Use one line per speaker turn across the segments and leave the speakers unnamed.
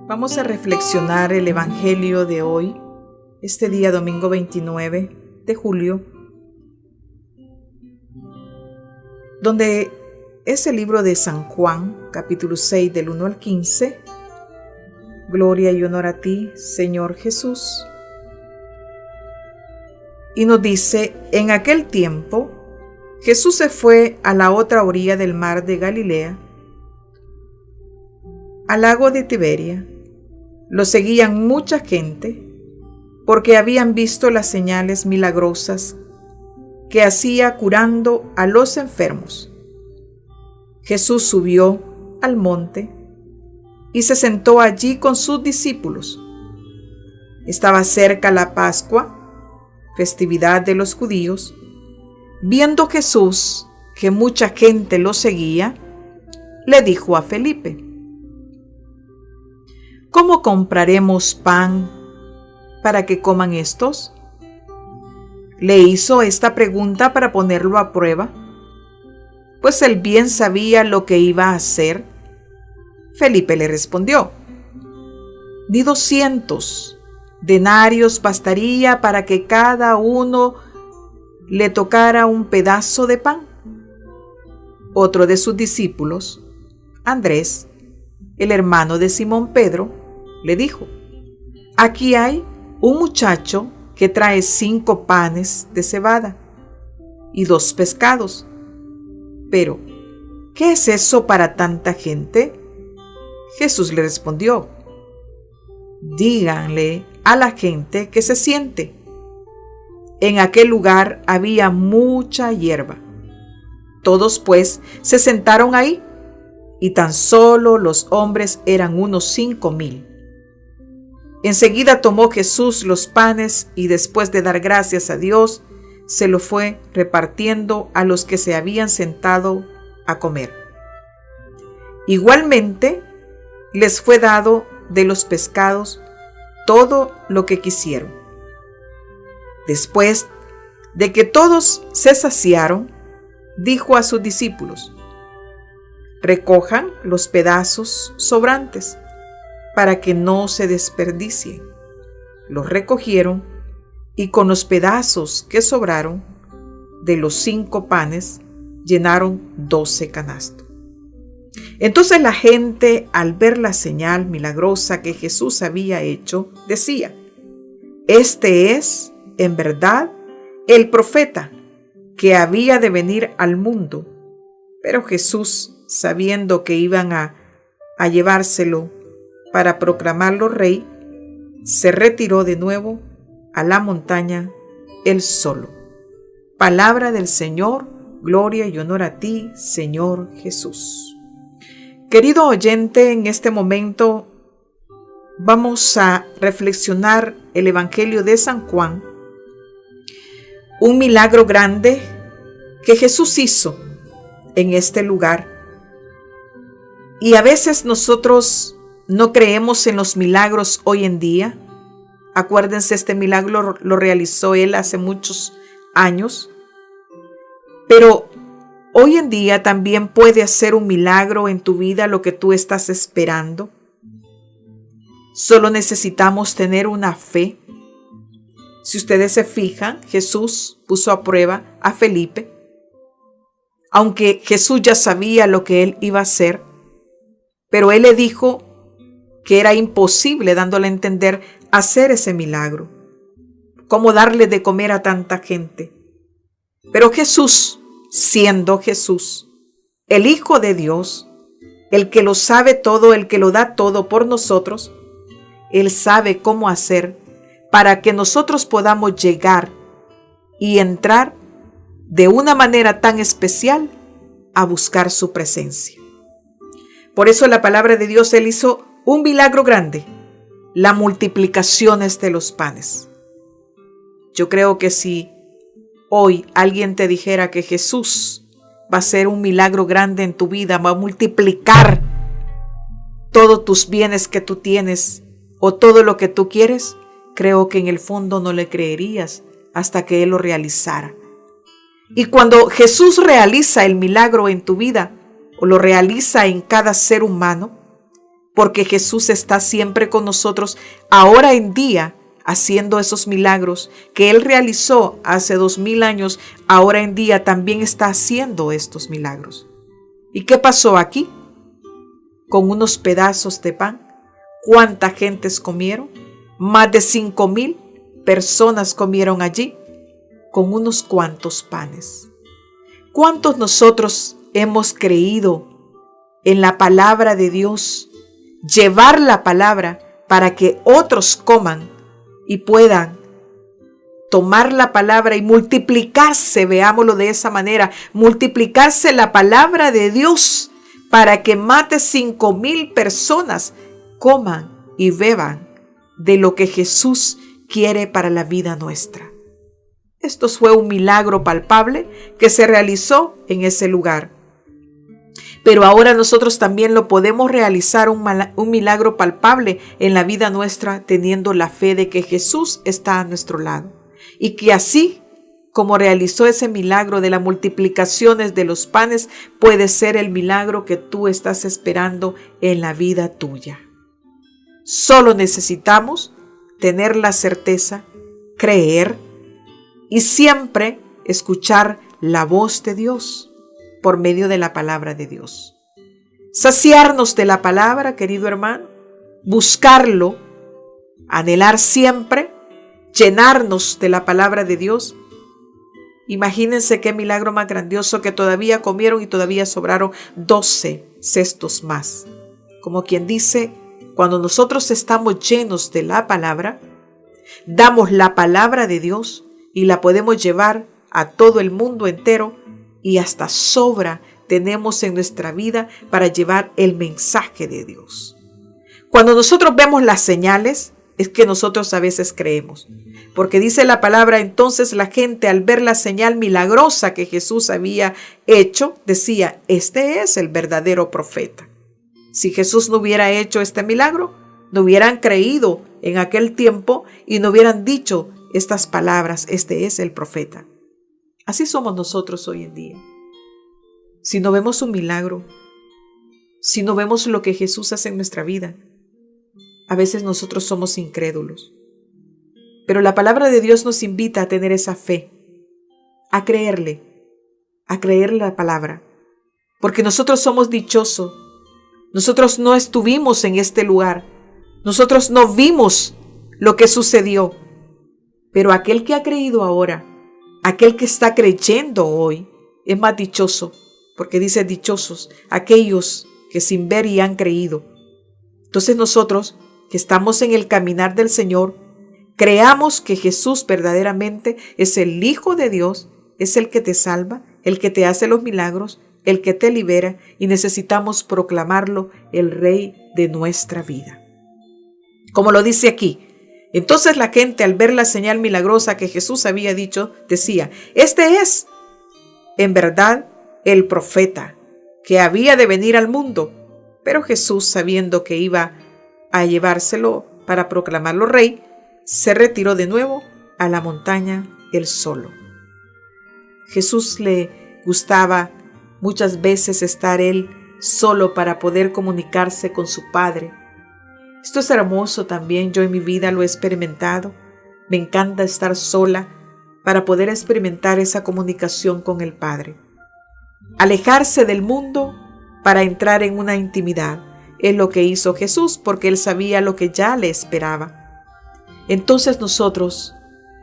Vamos a reflexionar el Evangelio de hoy, este día domingo 29 de julio, donde es el libro de San Juan, capítulo 6, del 1 al 15. Gloria y honor a ti, Señor Jesús. Y nos dice, en aquel tiempo, Jesús se fue a la otra orilla del mar de Galilea, al lago de Tiberia. Lo seguían mucha gente, porque habían visto las señales milagrosas que hacía curando a los enfermos. Jesús subió al monte y se sentó allí con sus discípulos. Estaba cerca la Pascua, festividad de los judíos. Viendo Jesús que mucha gente lo seguía, le dijo a Felipe: ¿cómo compraremos pan para que coman estos? Le hizo esta pregunta para ponerlo a prueba, pues él bien sabía lo que iba a hacer. Felipe le respondió: ni 200 denarios bastaría para que cada uno le tocara un pedazo de pan. Otro de sus discípulos, Andrés, el hermano de Simón Pedro, le dijo: aquí hay un muchacho que trae 5 panes de cebada y 2 pescados. Pero, ¿qué es eso para tanta gente? Jesús le respondió: díganle a la gente que se siente. En aquel lugar había mucha hierba. Todos pues se sentaron ahí, y tan solo los hombres eran unos 5,000. Enseguida tomó Jesús los panes y después de dar gracias a Dios, se lo fue repartiendo a los que se habían sentado a comer. Igualmente, les fue dado de los pescados todo lo que quisieron. Después de que todos se saciaron, dijo a sus discípulos: recojan los pedazos sobrantes para que no se desperdicien. Los recogieron y con los pedazos que sobraron de los 5 panes llenaron 12 canastos. Entonces la gente, al ver la señal milagrosa que Jesús había hecho, decía: este es, en verdad, el profeta que había de venir al mundo. Pero Jesús, sabiendo que iban a llevárselo para proclamarlo rey, se retiró de nuevo a la montaña él solo. Palabra del Señor, gloria y honor a ti, Señor Jesús. Querido oyente, en este momento vamos a reflexionar el Evangelio de San Juan, un milagro grande que Jesús hizo en este lugar. Y a veces nosotros no creemos en los milagros hoy en día. Acuérdense, este milagro lo realizó él hace muchos años. Pero hoy en día también puede hacer un milagro en tu vida lo que tú estás esperando. Solo necesitamos tener una fe. Si ustedes se fijan, Jesús puso a prueba a Felipe. Aunque Jesús ya sabía lo que él iba a hacer, pero él le dijo que era imposible, dándole a entender, hacer ese milagro. ¿Cómo darle de comer a tanta gente? Pero Jesús, siendo Jesús, el Hijo de Dios, el que lo sabe todo, el que lo da todo por nosotros, él sabe cómo hacer para que nosotros podamos llegar y entrar de una manera tan especial a buscar su presencia. Por eso la palabra de Dios, él hizo un milagro grande, la multiplicación de los panes. Yo creo que si hoy alguien te dijera que Jesús va a hacer un milagro grande en tu vida, va a multiplicar todos tus bienes que tú tienes o todo lo que tú quieres, creo que en el fondo no le creerías hasta que él lo realizara. Y cuando Jesús realiza el milagro en tu vida o lo realiza en cada ser humano, porque Jesús está siempre con nosotros ahora en día, haciendo esos milagros que Él realizó hace 2000 años, ahora en día también está haciendo estos milagros. ¿Y qué pasó aquí? Con unos pedazos de pan, ¿cuánta gentes comieron? Más de 5000 personas comieron allí con unos cuantos panes. ¿Cuántos nosotros hemos creído en la palabra de Dios? Llevar la palabra para que otros coman y puedan tomar la palabra y multiplicarse, veámoslo de esa manera, multiplicarse la palabra de Dios para que más de 5000 personas coman y beban de lo que Jesús quiere para la vida nuestra. Esto fue un milagro palpable que se realizó en ese lugar. Pero ahora nosotros también lo podemos realizar un milagro palpable en la vida nuestra, teniendo la fe de que Jesús está a nuestro lado. Y que así como realizó ese milagro de las multiplicaciones de los panes, puede ser el milagro que tú estás esperando en la vida tuya. Solo necesitamos tener la certeza, creer y siempre escuchar la voz de Dios por medio de la palabra de Dios. Saciarnos de la palabra, querido hermano, buscarlo, anhelar siempre, llenarnos de la palabra de Dios. Imagínense qué milagro más grandioso que todavía comieron y todavía sobraron 12 cestos más. Como quien dice, cuando nosotros estamos llenos de la palabra, damos la palabra de Dios y la podemos llevar a todo el mundo entero y hasta sobra tenemos en nuestra vida para llevar el mensaje de Dios. Cuando nosotros vemos las señales, es que nosotros a veces creemos. Porque dice la palabra, entonces la gente al ver la señal milagrosa que Jesús había hecho, decía, este es el verdadero profeta. Si Jesús no hubiera hecho este milagro, no hubieran creído en aquel tiempo y no hubieran dicho estas palabras, este es el profeta. Así somos nosotros hoy en día. Si no vemos un milagro, si no vemos lo que Jesús hace en nuestra vida, a veces nosotros somos incrédulos. Pero la palabra de Dios nos invita a tener esa fe, a creerle la palabra, porque nosotros somos dichosos. Nosotros no estuvimos en este lugar, nosotros no vimos lo que sucedió, pero aquel que ha creído ahora, aquel que está creyendo hoy, es más dichoso, porque dice dichosos aquellos que sin ver y han creído. Entonces nosotros, que estamos en el caminar del Señor, creamos que Jesús verdaderamente es el Hijo de Dios, es el que te salva, el que te hace los milagros, el que te libera, y necesitamos proclamarlo el Rey de nuestra vida. Como lo dice aquí, entonces la gente al ver la señal milagrosa que Jesús había dicho, decía, este es, en verdad, el profeta que había de venir al mundo. Pero Jesús, sabiendo que iba a llevárselo para proclamarlo rey, se retiró de nuevo a la montaña él solo. Jesús le gustaba muchas veces estar él solo para poder comunicarse con su Padre. Esto es hermoso también, yo en mi vida lo he experimentado. Me encanta estar sola para poder experimentar esa comunicación con el Padre. Alejarse del mundo para entrar en una intimidad. Es lo que hizo Jesús porque él sabía lo que ya le esperaba. Entonces nosotros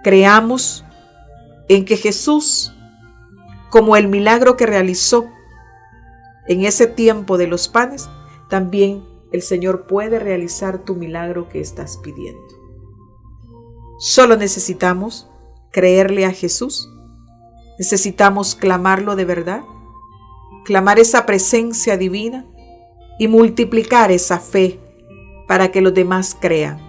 creamos en que Jesús, como el milagro que realizó en ese tiempo de los panes, también el Señor puede realizar tu milagro que estás pidiendo. Solo necesitamos creerle a Jesús. Necesitamos clamarlo de verdad, clamar esa presencia divina y multiplicar esa fe para que los demás crean.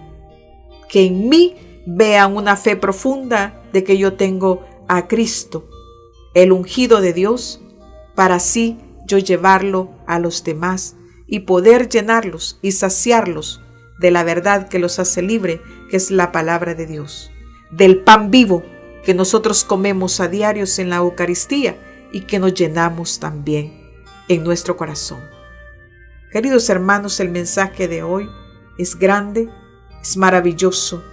Que en mí vean una fe profunda de que yo tengo a Cristo, el ungido de Dios, para así yo llevarlo a los demás y poder llenarlos y saciarlos de la verdad que los hace libre, que es la palabra de Dios, del pan vivo que nosotros comemos a diarios en la Eucaristía y que nos llenamos también en nuestro corazón. Queridos hermanos, el mensaje de hoy es grande, es maravilloso.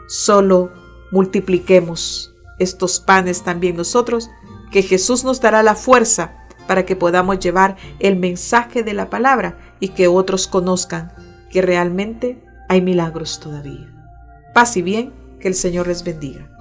Solo multipliquemos estos panes también nosotros, que Jesús nos dará la fuerza para que podamos llevar el mensaje de la palabra y que otros conozcan que realmente hay milagros todavía. Paz y bien, que el Señor les bendiga.